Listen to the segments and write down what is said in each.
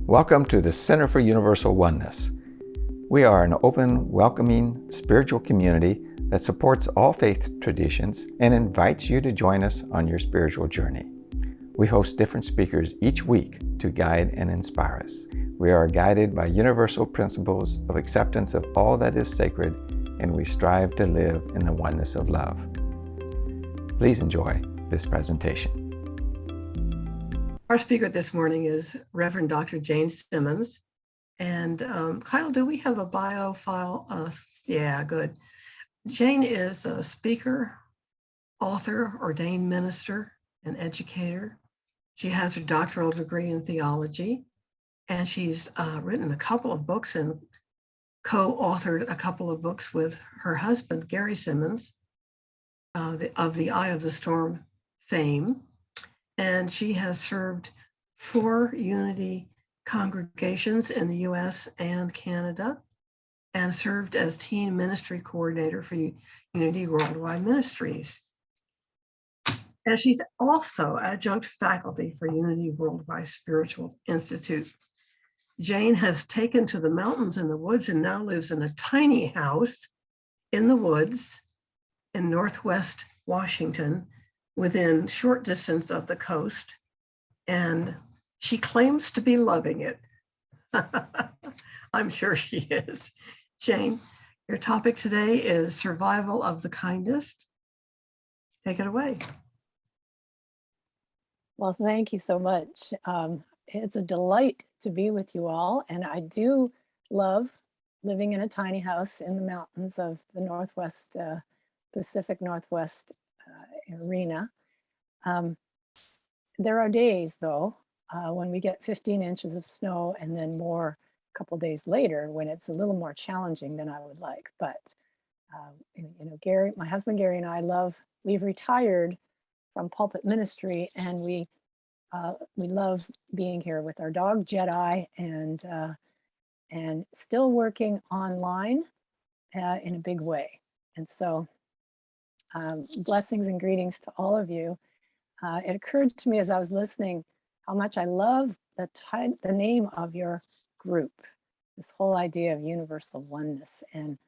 Welcome to the Center for Universal Oneness. We are an open, welcoming, spiritual community that supports all faith traditions and invites you to join us on your spiritual journey. We host different speakers each week to guide and inspire us. We are guided by universal principles of acceptance of all that is sacred, and we strive to live in the oneness of love. Please enjoy this presentation. Our speaker this morning is Reverend Dr. Jane Simmons. And Kyle, do we have a bio file? Yeah, good. Jane is a speaker, author, ordained minister, and educator. She has her doctoral degree in theology, and she's written a couple of books and co-authored a couple of books with her husband, Gary Simmons, of the Eye of the Storm fame. And she has served 4 Unity congregations in the US and Canada, and served as teen ministry coordinator for Unity Worldwide Ministries. And she's also adjunct faculty for Unity Worldwide Spiritual Institute. Jane has taken to the mountains and the woods and now lives in a tiny house in the woods in Northwest Washington, within short distance of the coast, and she claims to be loving it. I'm sure she is. Jane, your topic today is survival of the kindest. Take it away. Well, thank you so much. It's a delight to be with you all, and I do love living in a tiny house in the mountains of the Northwest, Pacific Northwest arena. There are days, though, when we get 15 inches of snow and then more a couple days later when it's a little more challenging than I would like. But, Gary, my husband Gary and I we've retired from pulpit ministry, and we love being here with our dog Jedi, and still working online in a big way. And so blessings and greetings to all of you. It occurred to me as I was listening how much I love the name of your group, this whole idea of universal oneness. And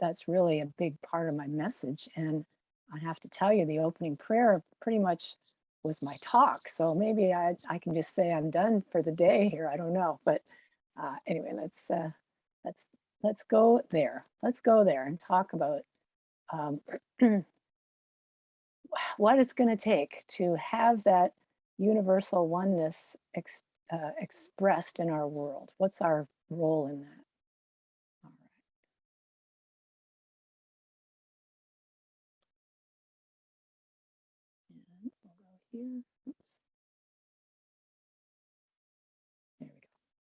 that's really a big part of my message. And I have to tell you, the opening prayer pretty much was my talk. So maybe I can just say I'm done for the day here. I don't know. But anyway, let's go there. Let's go there and talk about what it's going to take to have that universal oneness expressed in our world. What's our role in that? All right. And we'll go here. Oops.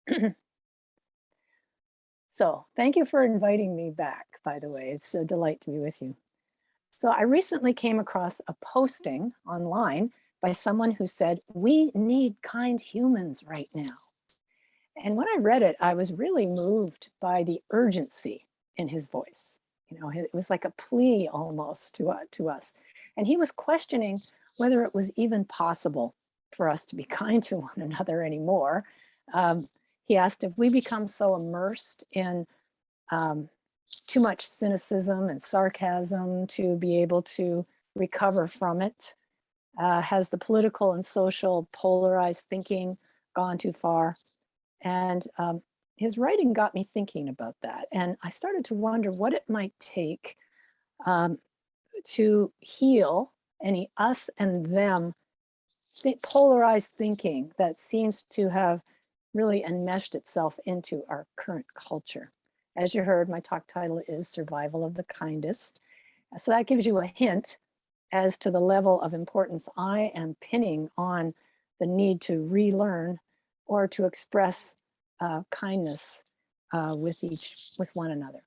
There we go. So thank you for inviting me back, by the way. It's a delight to be with you. So I recently came across a posting online by someone who said, "We need kind humans right now." And when I read it, I was really moved by the urgency in his voice. It was like a plea almost to us. And he was questioning whether it was even possible for us to be kind to one another anymore. He asked if we become so immersed in too much cynicism and sarcasm to be able to recover from it. Has the political and social polarized thinking gone too far? And his writing got me thinking about that. And I started to wonder what it might take to heal any us and them polarized thinking that seems to have really enmeshed itself into our current culture. As you heard, my talk title is Survival of the Kindest. So that gives you a hint as to the level of importance I am pinning on the need to relearn or to express kindness with one another.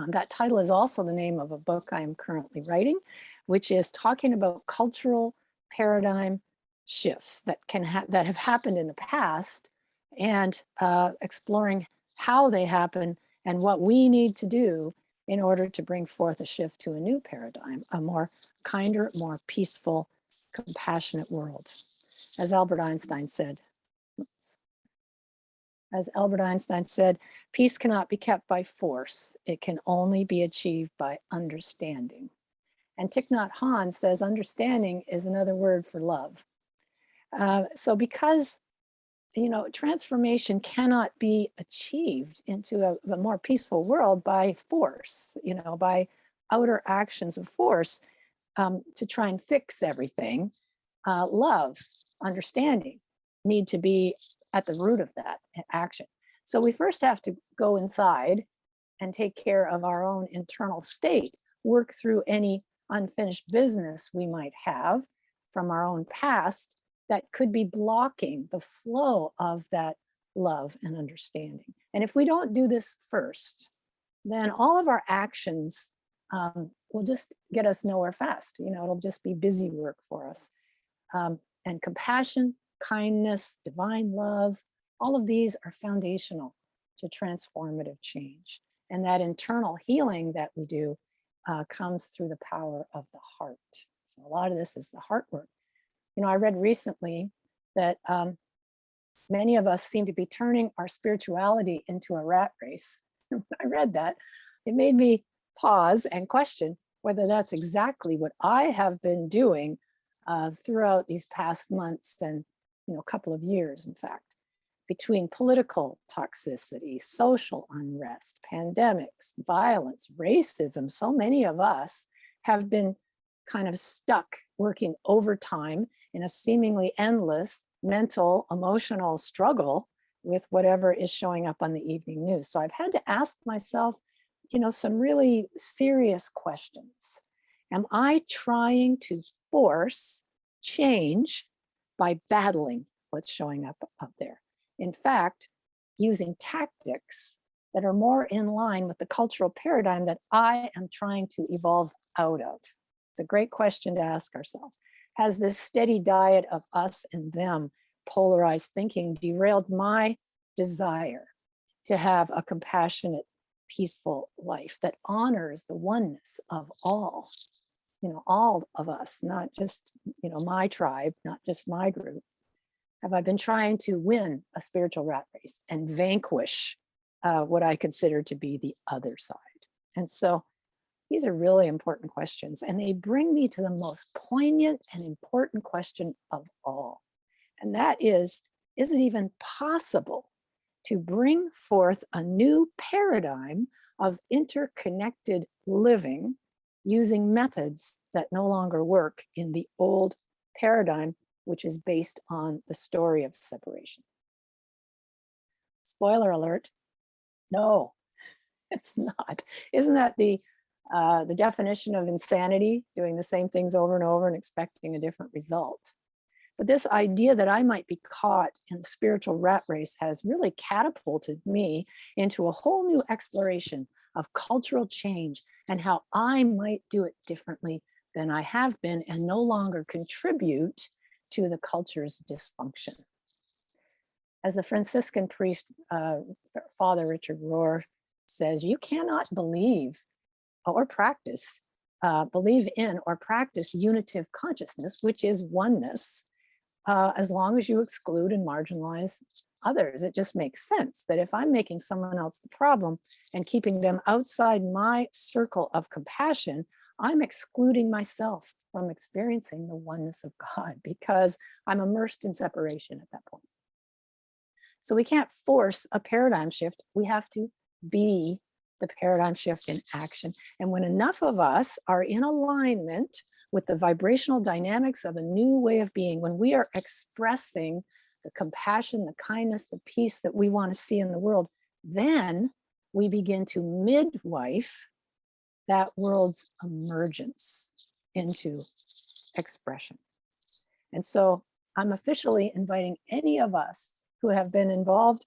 That title is also the name of a book I am currently writing, which is talking about cultural paradigm shifts that have happened in the past, and exploring how they happen and what we need to do in order to bring forth a shift to a new paradigm, a more kinder, more peaceful, compassionate world. As Albert Einstein said, As Albert Einstein said, peace cannot be kept by force. It can only be achieved by understanding. And Thich Nhat Hanh says understanding is another word for love. So because, transformation cannot be achieved into a more peaceful world by force, by outer actions of force to try and fix everything, love, understanding need to be at the root of that action. So we first have to go inside and take care of our own internal state, work through any unfinished business we might have from our own past that could be blocking the flow of that love and understanding. And if we don't do this first, then all of our actions will just get us nowhere fast. It'll just be busy work for us. And compassion, kindness, divine love, all of these are foundational to transformative change. And that internal healing that we do comes through the power of the heart. So a lot of this is the heart work. I read recently that many of us seem to be turning our spirituality into a rat race. When I read that, it made me pause and question whether that's exactly what I have been doing throughout these past months and a couple of years, in fact, between political toxicity, social unrest, pandemics, violence, racism. So many of us have been kind of stuck working overtime in a seemingly endless mental, emotional struggle with whatever is showing up on the evening news. So I've had to ask myself, some really serious questions. Am I trying to force change by battling what's showing up there? In fact, using tactics that are more in line with the cultural paradigm that I am trying to evolve out of. It's a great question to ask ourselves. Has this steady diet of us and them polarized thinking derailed my desire to have a compassionate, peaceful life that honors the oneness of all of us, not just, my tribe, not just my group? Have I been trying to win a spiritual rat race and vanquish what I consider to be the other side? And so these are really important questions, and they bring me to the most poignant and important question of all. And that is it even possible to bring forth a new paradigm of interconnected living using methods that no longer work in the old paradigm, which is based on the story of separation? Spoiler alert, no, it's not. Isn't that the definition of insanity, doing the same things over and over and expecting a different result? But this idea that I might be caught in a spiritual rat race has really catapulted me into a whole new exploration of cultural change and how I might do it differently than I have been and no longer contribute to the culture's dysfunction. As the Franciscan priest, Father Richard Rohr, says, you cannot believe in or practice unitive consciousness, which is oneness, as long as you exclude and marginalize others. It just makes sense that if I'm making someone else the problem and keeping them outside my circle of compassion, I'm excluding myself from experiencing the oneness of God because I'm immersed in separation at that point. So we can't force a paradigm shift. We have to be the paradigm shift in action. And when enough of us are in alignment with the vibrational dynamics of a new way of being, when we are expressing the compassion, the kindness, the peace that we want to see in the world, then we begin to midwife that world's emergence into expression. And so I'm officially inviting any of us who have been involved,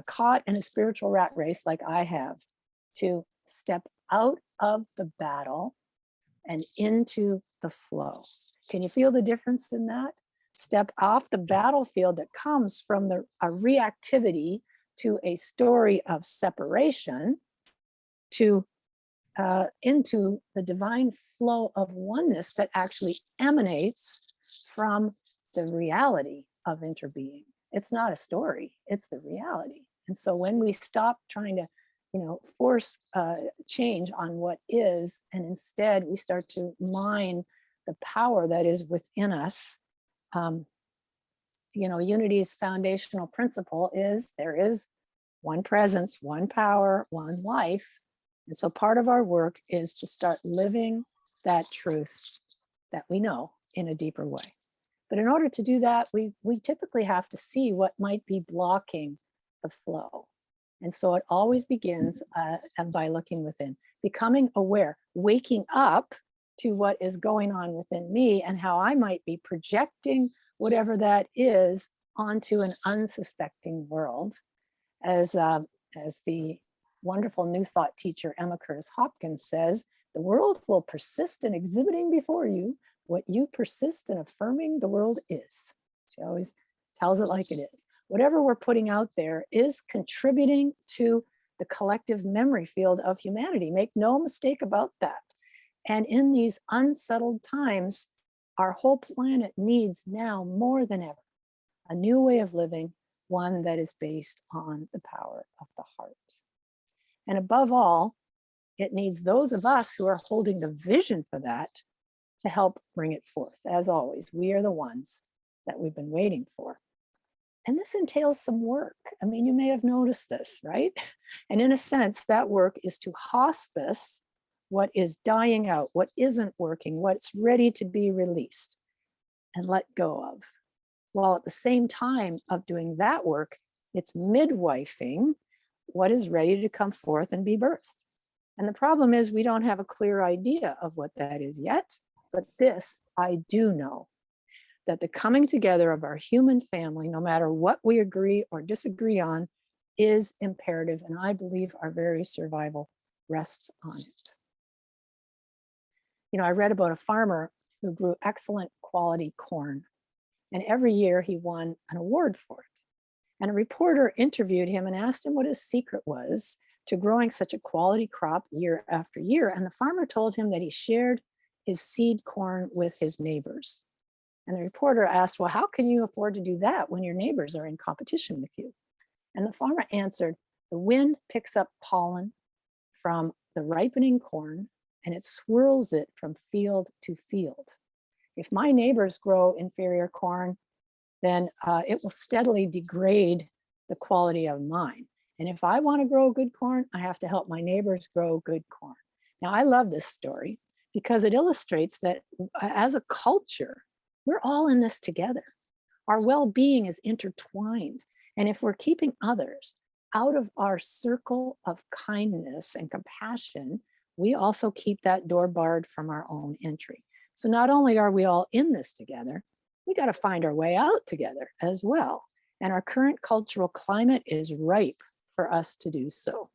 caught in a spiritual rat race like I have, to step out of the battle and into the flow. Can you feel the difference in that? Step off the battlefield that comes from a reactivity to a story of separation to into the divine flow of oneness that actually emanates from the reality of interbeing. It's not a story, it's the reality. And so when we stop trying to, force change on what is, and instead we start to mine the power that is within us, Unity's foundational principle is there is one presence, one power, one life. And so part of our work is to start living that truth that we know in a deeper way. But in order to do that, we typically have to see what might be blocking the flow. And so it always begins by looking within, becoming aware, waking up to what is going on within me and how I might be projecting whatever that is onto an unsuspecting world. As the wonderful New Thought teacher Emma Curtis Hopkins says, the world will persist in exhibiting before you what you persist in affirming the world is. She always tells it like it is. Whatever we're putting out there is contributing to the collective memory field of humanity. Make no mistake about that. And in these unsettled times, our whole planet needs now more than ever a new way of living, one that is based on the power of the heart. And above all, it needs those of us who are holding the vision for that to help bring it forth. As always, we are the ones that we've been waiting for. And this entails some work. I mean, you may have noticed this, right? And in a sense, that work is to hospice what is dying out, what isn't working, what's ready to be released and let go of. While at the same time of doing that work, it's midwifing what is ready to come forth and be birthed. And the problem is we don't have a clear idea of what that is yet, but this I do know, that the coming together of our human family, no matter what we agree or disagree on, is imperative, and I believe our very survival rests on it. I read about a farmer who grew excellent quality corn, and every year he won an award for it. And a reporter interviewed him and asked him what his secret was to growing such a quality crop year after year. And the farmer told him that he shared his seed corn with his neighbors. And the reporter asked, well, how can you afford to do that when your neighbors are in competition with you? And the farmer answered, the wind picks up pollen from the ripening corn and it swirls it from field to field. If my neighbors grow inferior corn, then it will steadily degrade the quality of mine. And if I want to grow good corn, I have to help my neighbors grow good corn. Now, I love this story because it illustrates that as a culture, we're all in this together. Our well-being is intertwined. And if we're keeping others out of our circle of kindness and compassion, we also keep that door barred from our own entry. So not only are we all in this together, we got to find our way out together as well. And our current cultural climate is ripe for us to do so.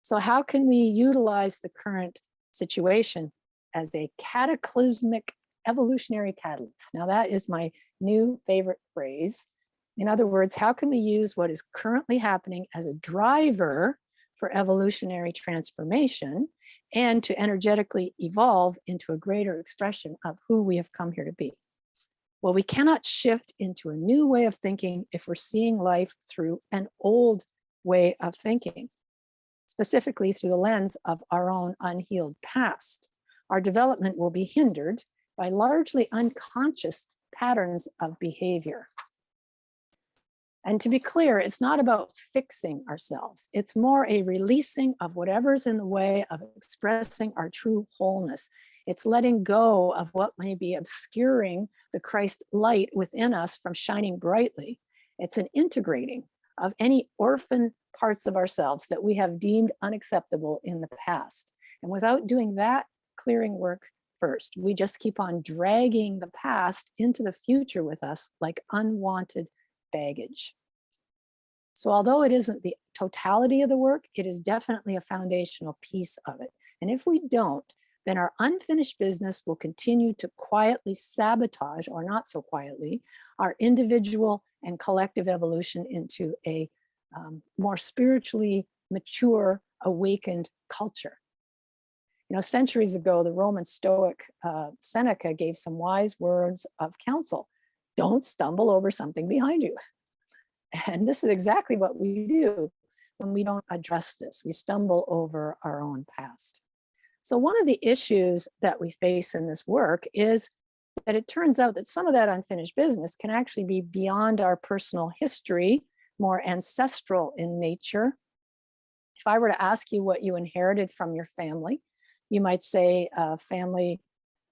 So how can we utilize the current situation as a cataclysmic evolutionary catalyst? Now that is my new favorite phrase. In other words, how can we use what is currently happening as a driver for evolutionary transformation and to energetically evolve into a greater expression of who we have come here to be? Well, we cannot shift into a new way of thinking if we're seeing life through an old way of thinking, specifically through the lens of our own unhealed past. Our development will be hindered by largely unconscious patterns of behavior. And to be clear, it's not about fixing ourselves. It's more a releasing of whatever's in the way of expressing our true wholeness. It's letting go of what may be obscuring the Christ light within us from shining brightly. It's an integrating of any orphan parts of ourselves that we have deemed unacceptable in the past. And without doing that clearing work first, we just keep on dragging the past into the future with us like unwanted baggage. So although it isn't the totality of the work, it is definitely a foundational piece of it. And if we don't, then our unfinished business will continue to quietly sabotage, or not so quietly, our individual and collective evolution into a more spiritually mature, awakened culture. Centuries ago, the Roman Stoic Seneca gave some wise words of counsel. Don't stumble over something behind you. And this is exactly what we do when we don't address this. We stumble over our own past. So one of the issues that we face in this work is that it turns out that some of that unfinished business can actually be beyond our personal history, more ancestral in nature. If I were to ask you what you inherited from your family, you might say family,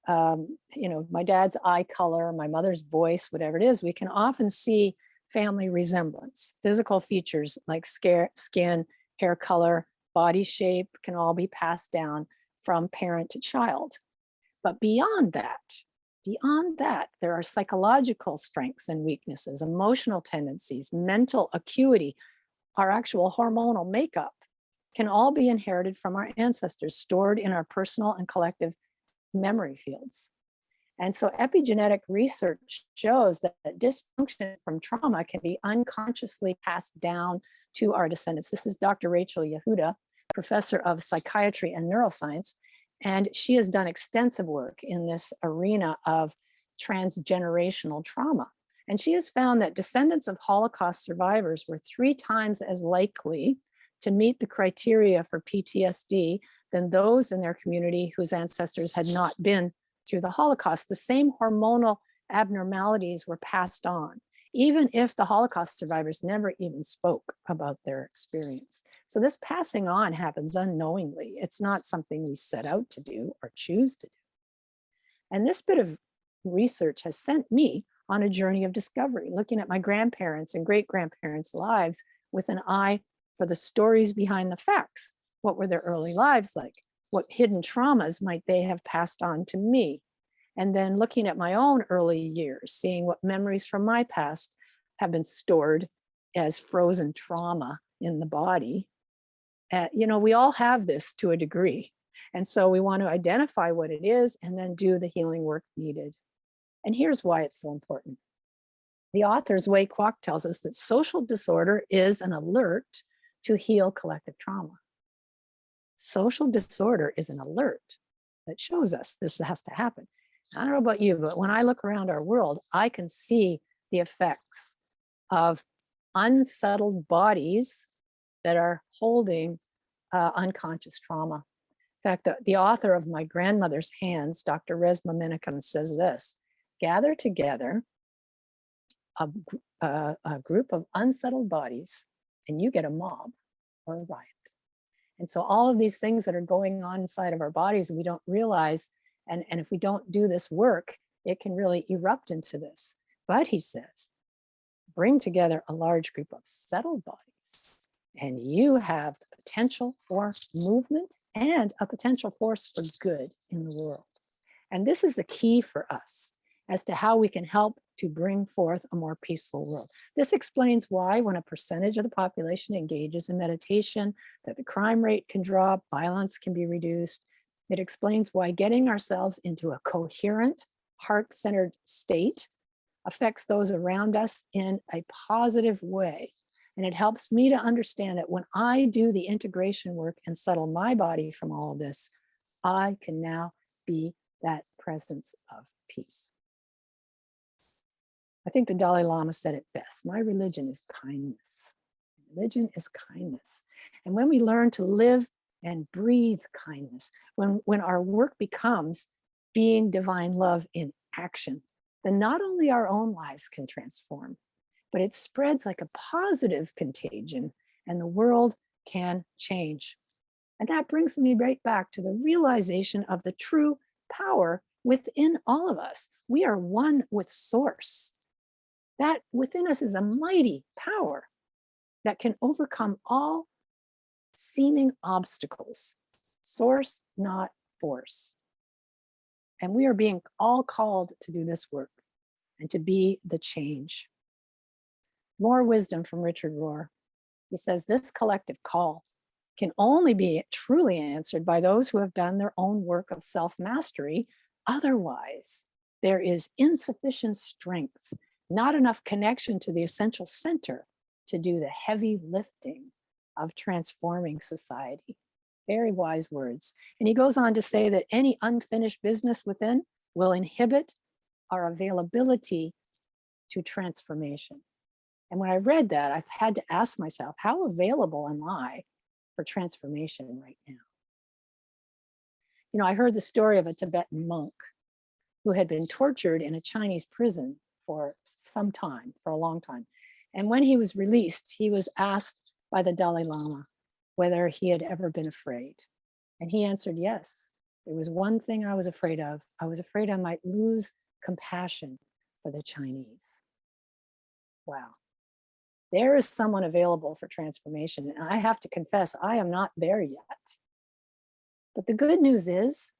my dad's eye color, my mother's voice, whatever it is. We can often see family resemblance. Physical features like skin, hair color, body shape can all be passed down from parent to child. But beyond that, there are psychological strengths and weaknesses, emotional tendencies, mental acuity, our actual hormonal makeup can all be inherited from our ancestors, stored in our personal and collective memory fields. And so epigenetic research shows that dysfunction from trauma can be unconsciously passed down to our descendants. This is Dr. Rachel Yehuda, professor of psychiatry and neuroscience, and she has done extensive work in this arena of transgenerational trauma. And she has found that descendants of Holocaust survivors were 3 times as likely to meet the criteria for PTSD than those in their community whose ancestors had not been through the Holocaust. The same hormonal abnormalities were passed on, even if the Holocaust survivors never even spoke about their experience. So this passing on happens unknowingly. It's not something we set out to do or choose to do. And this bit of research has sent me on a journey of discovery, looking at my grandparents' and great-grandparents' lives with an eye for the stories behind the facts. What were their early lives like? What hidden traumas might they have passed on to me? And then looking at my own early years, seeing what memories from my past have been stored as frozen trauma in the body. We all have this to a degree. And so we want to identify what it is and then do the healing work needed. And here's why it's so important. The author's Wei Kwok tells us that social disorder is an alert to heal collective trauma. Social disorder is an alert that shows us this has to happen. I don't know about you, but when I look around our world, I can see the effects of unsettled bodies that are holding unconscious trauma. In fact, the author of My Grandmother's Hands, Dr. Resmaa Menakem, says this: gather together a group of unsettled bodies and you get a mob or a riot. And so all of these things that are going on inside of our bodies, we don't realize, and if we don't do this work, it can really erupt into this. But he says, bring together a large group of settled bodies, and you have the potential for movement and a potential force for good in the world. And this is the key for us as to how we can help to bring forth a more peaceful world. This explains why when a percentage of the population engages in meditation, that the crime rate can drop, violence can be reduced. It explains why getting ourselves into a coherent, heart-centered state affects those around us in a positive way. And it helps me to understand that when I do the integration work and settle my body from all of this, I can now be that presence of peace. I think the Dalai Lama said it best. My religion is kindness. Religion is kindness. And when we learn to live and breathe kindness, when our work becomes being divine love in action, then not only our own lives can transform, but it spreads like a positive contagion and the world can change. And that brings me right back to the realization of the true power within all of us. We are one with Source. That within us is a mighty power that can overcome all seeming obstacles. Source, not force. And we are being all called to do this work and to be the change. More wisdom from Richard Rohr. He says, this collective call can only be truly answered by those who have done their own work of self-mastery. Otherwise, there is insufficient strength, not enough connection to the essential center to do the heavy lifting of transforming society. Very wise words. And he goes on to say that any unfinished business within will inhibit our availability to transformation. And when I read that, I've had to ask myself, how available am I for transformation right now? You know, I heard the story of a Tibetan monk who had been tortured in a Chinese prison for some time, for a long time. And when he was released, he was asked by the Dalai Lama whether he had ever been afraid. And he answered yes. There was one thing I was afraid of. I was afraid I might lose compassion for the Chinese. Wow. There is someone available for transformation. And I have to confess, I am not there yet. But the good news is,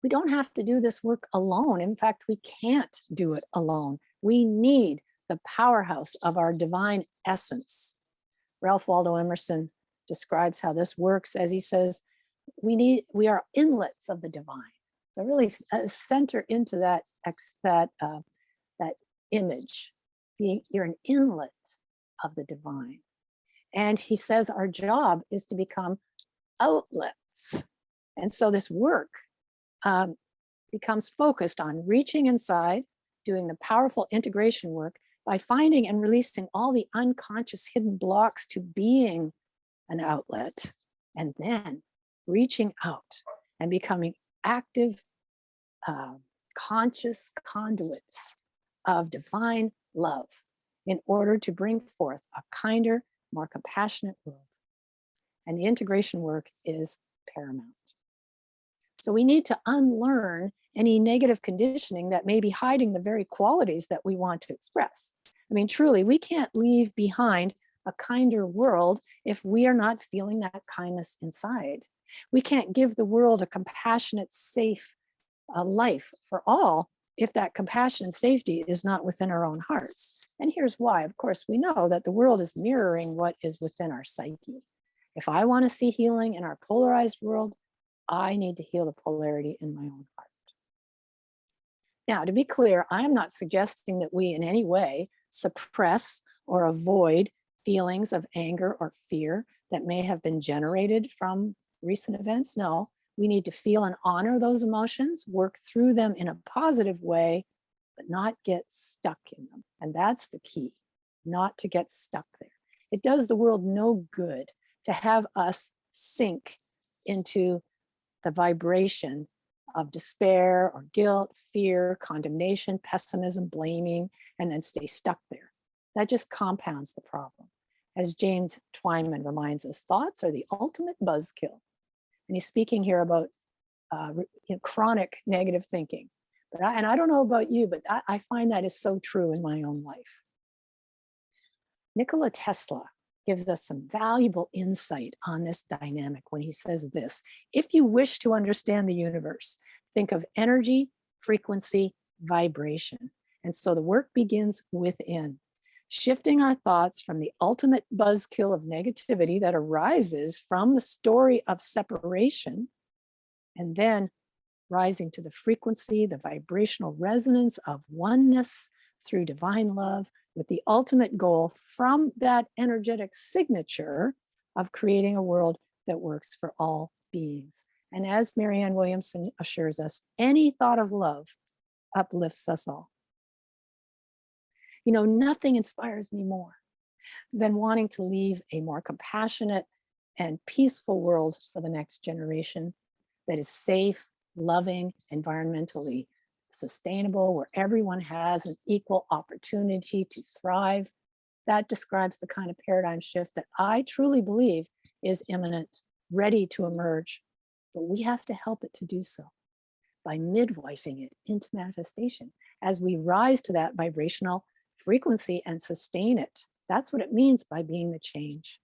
we don't have to do this work alone. In fact, we can't do it alone. We need the powerhouse of our divine essence. Ralph Waldo Emerson describes how this works as he says, we are inlets of the divine. So really center into that image. You're an inlet of the divine. And he says our job is to become outlets. And so this work becomes focused on reaching inside, doing the powerful integration work by finding and releasing all the unconscious hidden blocks to being an outlet, and then reaching out and becoming active, conscious conduits of divine love in order to bring forth a kinder, more compassionate world. And the integration work is paramount. So we need to unlearn any negative conditioning that may be hiding the very qualities that we want to express. I mean, truly, we can't leave behind a kinder world if we are not feeling that kindness inside. We can't give the world a compassionate, safe life for all if that compassion and safety is not within our own hearts. And here's why. Of course, we know that the world is mirroring what is within our psyche. If I want to see healing in our polarized world, I need to heal the polarity in my own heart. Now, to be clear, I am not suggesting that we in any way suppress or avoid feelings of anger or fear that may have been generated from recent events. No, we need to feel and honor those emotions, work through them in a positive way, but not get stuck in them. And that's the key, not to get stuck there. It does the world no good to have us sink into the vibration of despair or guilt, fear, condemnation, pessimism, blaming, and then stay stuck there. That just compounds the problem. As James Twyman reminds us, thoughts are the ultimate buzzkill. And he's speaking here about chronic negative thinking. But I don't know about you, but I find that is so true in my own life. Nikola Tesla gives us some valuable insight on this dynamic when he says this: if you wish to understand the universe, think of energy, frequency, vibration. And so the work begins within, shifting our thoughts from the ultimate buzzkill of negativity that arises from the story of separation, and then rising to the frequency, the vibrational resonance of oneness through divine love, with the ultimate goal from that energetic signature of creating a world that works for all beings. And as Marianne Williamson assures us, any thought of love uplifts us all. You know, nothing inspires me more than wanting to leave a more compassionate and peaceful world for the next generation that is safe, loving, environmentally sustainable, where everyone has an equal opportunity to thrive. That describes the kind of paradigm shift that I truly believe is imminent, ready to emerge. But we have to help it to do so by midwifing it into manifestation as we rise to that vibrational frequency and sustain it. That's what it means by being the change.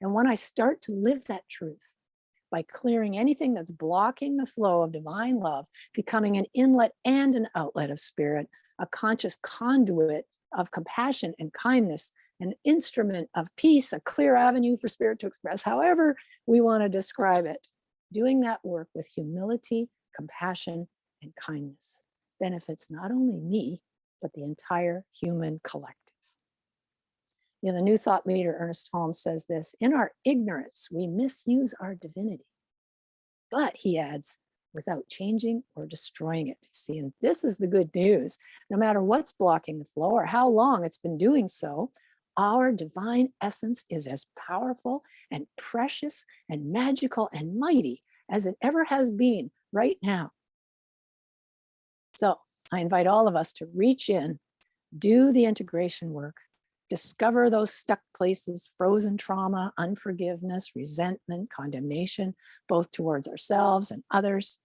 And when I start to live that truth, by clearing anything that's blocking the flow of divine love, becoming an inlet and an outlet of spirit, a conscious conduit of compassion and kindness, an instrument of peace, a clear avenue for spirit to express, however we want to describe it. Doing that work with humility, compassion, and kindness benefits not only me, but the entire human collective. You know, the New Thought leader, Ernest Holmes, says this: in our ignorance, we misuse our divinity. But, he adds, without changing or destroying it. See, and this is the good news. No matter what's blocking the flow or how long it's been doing so, our divine essence is as powerful and precious and magical and mighty as it ever has been right now. So I invite all of us to reach in, do the integration work, discover those stuck places, frozen trauma, unforgiveness, resentment, condemnation, both towards ourselves and others.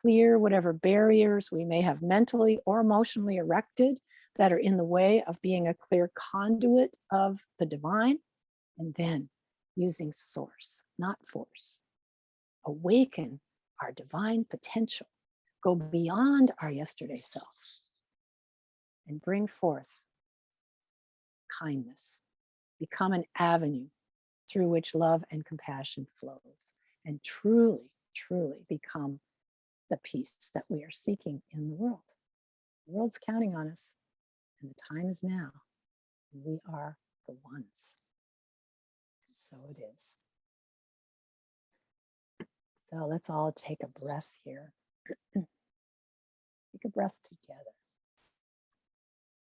Clear whatever barriers we may have mentally or emotionally erected that are in the way of being a clear conduit of the divine. And then using source, not force. Awaken our divine potential. Go beyond our yesterday self and bring forth kindness. Become an avenue through which love and compassion flows, and truly, truly become the peace that we are seeking in the world. The world's counting on us, and the time is now. We are the ones. And so it is. So let's all take a breath here. Take a breath together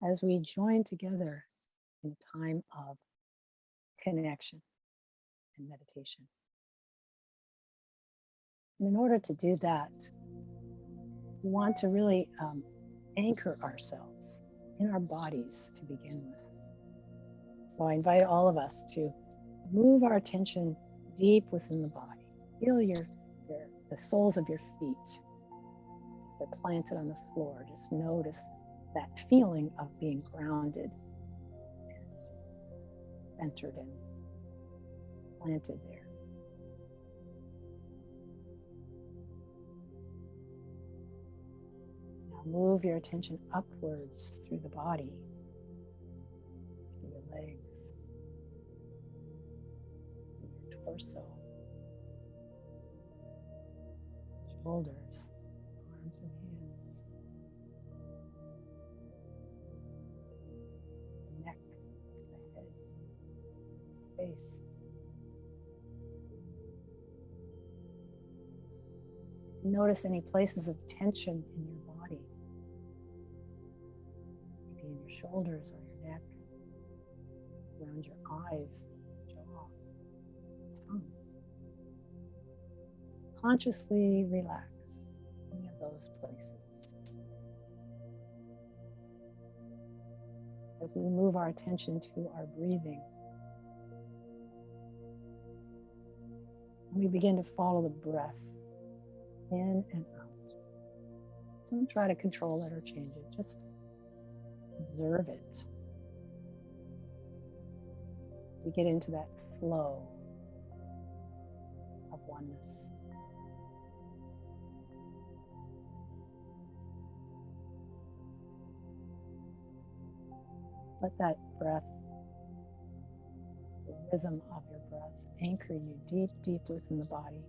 as we join together in a time of connection and meditation. And in order to do that, we want to really anchor ourselves in our bodies to begin with. So I invite all of us to move our attention deep within the body. Feel the soles of your feet. If they're planted on the floor, just notice that feeling of being grounded and centered and planted there. Now move your attention upwards through the body, through your legs, through your torso, shoulders, arms and hands, the neck, the head, the face. Notice any places of tension in your body, maybe in your shoulders or your neck, around your eyes, jaw, tongue. Consciously relax any of those places. As we move our attention to our breathing, we begin to follow the breath in and out. Don't try to control it or change it, just observe it. We get into that flow of oneness. Let that breath, the rhythm of your breath, anchor you deep, deep within the body.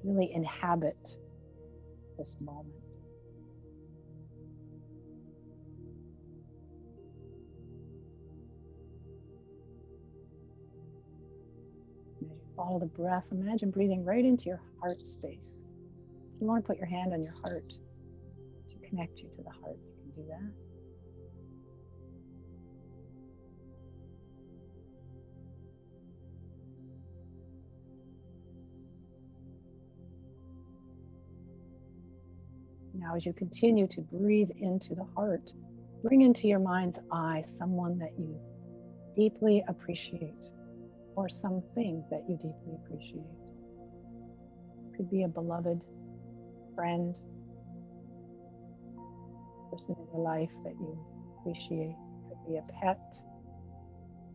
Really inhabit this moment. As you follow the breath, imagine breathing right into your heart space. If you want to put your hand on your heart to connect you to the heart, you can do that. Now, as you continue to breathe into the heart, bring into your mind's eye someone that you deeply appreciate, or something that you deeply appreciate. It could be a beloved friend, person in your life that you appreciate. It could be a pet,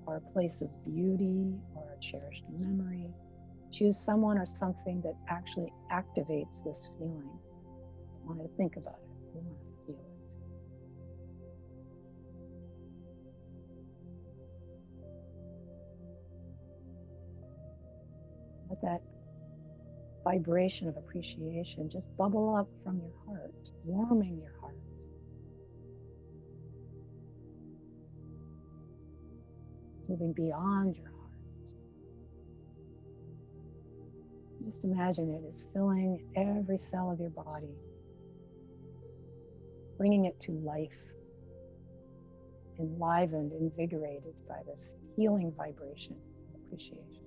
or a place of beauty, or a cherished memory. Choose someone or something that actually activates this feeling. You want to think about it. You want to feel it. Let that vibration of appreciation just bubble up from your heart, warming your heart. Moving beyond your heart. Just imagine it is filling every cell of your body, bringing it to life, enlivened, invigorated by this healing vibration of appreciation.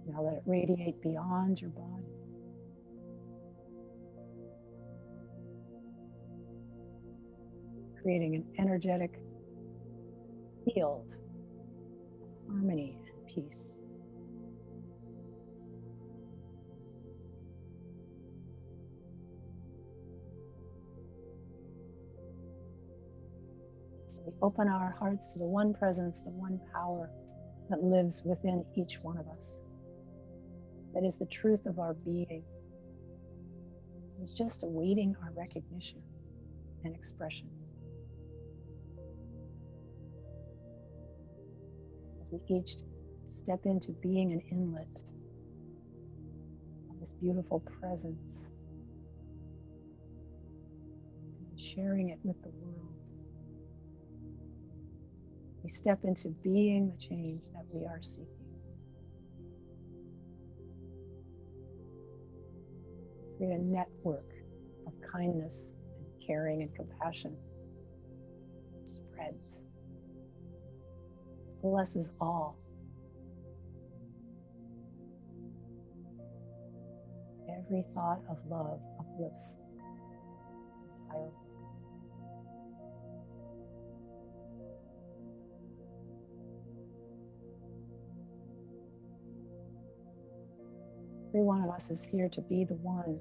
Now let it radiate beyond your body. Creating an energetic field of harmony and peace. We open our hearts to the one presence, the one power that lives within each one of us. That is the truth of our being. It is just awaiting our recognition and expression. As we each step into being an inlet of this beautiful presence, and sharing it with the world, we step into being the change that we are seeking. Create a network of kindness and caring and compassion. It spreads. It blesses all. Every thought of love uplifts the entire world. Every one of us is here to be the one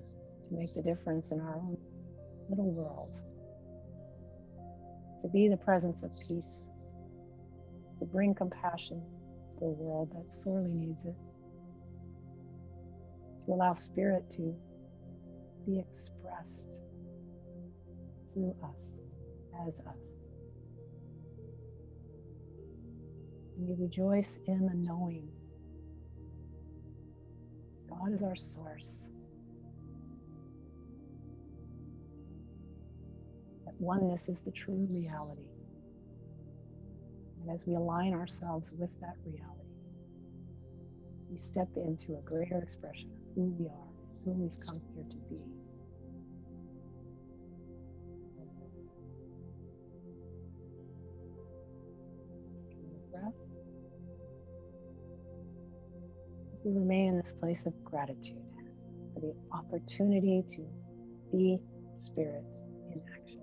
to make the difference in our own little world, to be the presence of peace, to bring compassion to a world that sorely needs it, to allow spirit to be expressed through us, as us. And we rejoice in the knowing God is our source. That oneness is the true reality. And as we align ourselves with that reality, we step into a greater expression of who we are, who we've come here to be. Taking a breath. We remain in this place of gratitude for the opportunity to be spirit in action.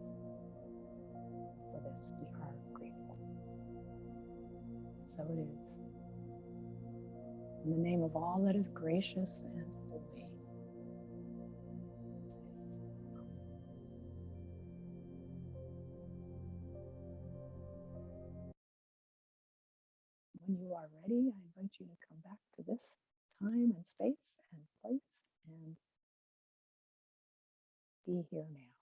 For this, we are grateful. So it is. In the name of all that is gracious and holy. When you are ready, I invite you to come back to this time and space and place and be here now.